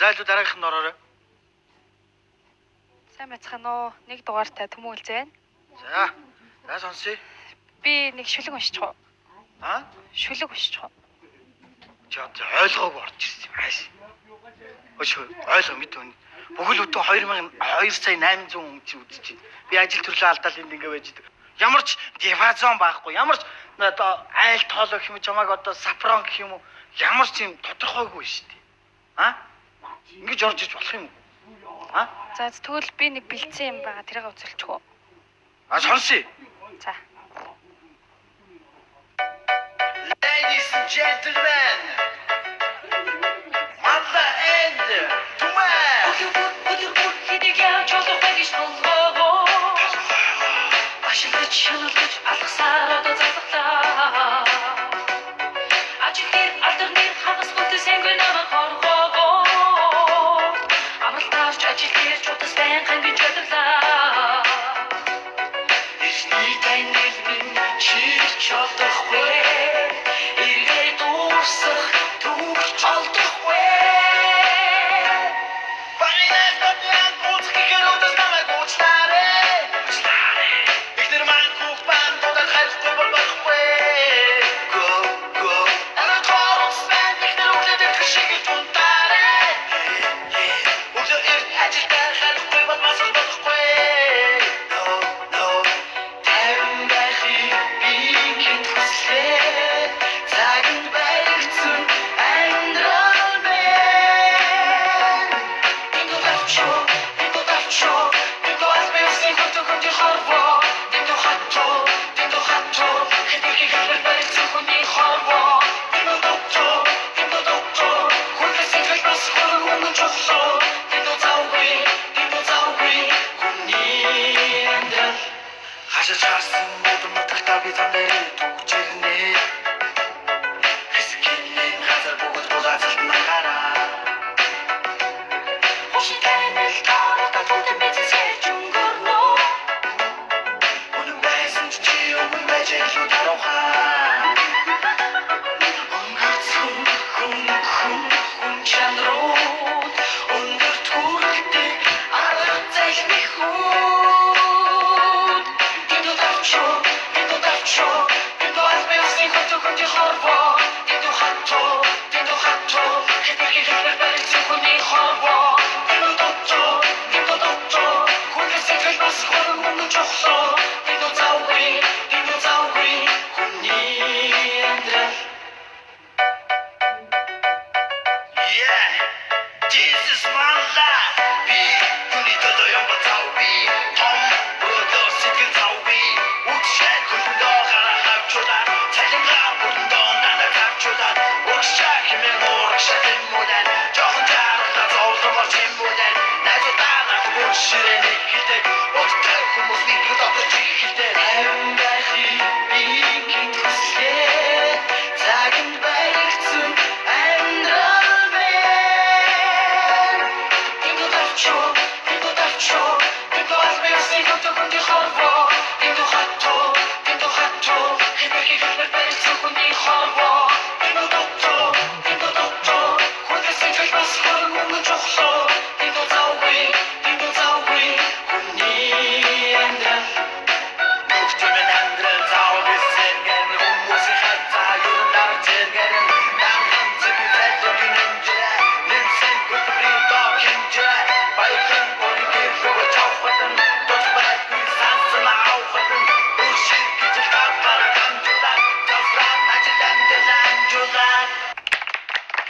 Зайлуу дараагийнх нь ороорой. Сайн байцгаана уу? Нэг дугаартай Төмөөлж байна. За сонсъё. Би нэг шүлэг уншиж байгаа. Аа? Шүлэг уншиж байгаа. Чи ойлгоогүй орж ирсэн юм ааш. Өшөө ойлгоо мэд өнө. Бүхэл бүтэн 2,200,800 хүн чи үзэж байна. Би ажил төрлөө алдаал энд ингэ байж идэг. Ямар ч дивазон байхгүй. Ямар ч одоо айл тоолоо гэх юм уу чамааг одоо сафрон гэх юм уу ямар ч юм тодорхойгүй шүү дээ. Аа? Ингэж орж иж болох юм уу? Аа? За тэгвэл би нэг бэлдсэн юм байгаа. Тэрийг үзүүлчихв. Сонсъё. За. Ladies and gentlemen. Manda end. Тумаа. Өдөр хэдийг яаж олох вэ гэж болов. Ашиглаж шаналж алгасаар одоо залглаа. Ажил дээр алдар нэр хагас бүтэл сэнгүй намайг хорхоо. Амралтаарч ажил дээр ч удас байнгын гэж бодлаа. Ихний тайнэл минь чирч олдохгүй. Иргээ дуусах түүх олдохгүй. Багинаас бодян бүтгэхэр удас намайг уучлаарай. Ихнэр маань хүүхбан дуудаад хайртай болохгүй. Го. Анаа тоорос байн ихнэр үлдээд хэшигж унтаарай. Өдөр эрт ажилдаа хайртай болмас болохгүй. No. Тайван байхыг би хэн хүслээ. Цагт байгцсан амьдрал байна. Динго давчо, динго албэсний хотогонд хорвоо. Динго хатто, хэдийгээр хэлбэр барьсан хүний хорвоо. Динго докто, хүнээс их бас хөрөнгө чухлоо. Динго завгүй, хүний амьдрал. Хашиж харсан модон нутагтаа би замдаа түүчэрнэ. Хэсгэнэн газар бүгд булаацалт нахараа. Хошигтайнэл тааралтай тутам эцэсэж өнгөрнөө. Үнэн байсан чи өмнө байж илүү таруухан. Өнгөрцөн хүн чанарууд өндөр түргдэг арга зайлмих хүүд. Динго давчо, динго албэсний хотогонд хорвоо. Динго хатто, хэдийгээр хэлбэр барьсан хүний хорвоо. Динго докто, хүнээс их бас хөрөнгө чухлоо. Динго завгүй, хүний амьдрал. Yeah, this is my life. Би хүний төлөө юм бацаагүй. Том өдөө сэтгэл зовгүй. Үгшээ хөлдөө гараа хавчудаа. Цалингаа бүрэндөө надад хавчудаа. Угшаа хэмээн уурагшаа тэмүүлэн. Жохон жаарахта зовломор тэмүүлэн. Найзуудаа нахмур ширэний хилдэг. Өдөө хүмүүс нэг дотор чихэлдэг. Тайван байхыг би хэн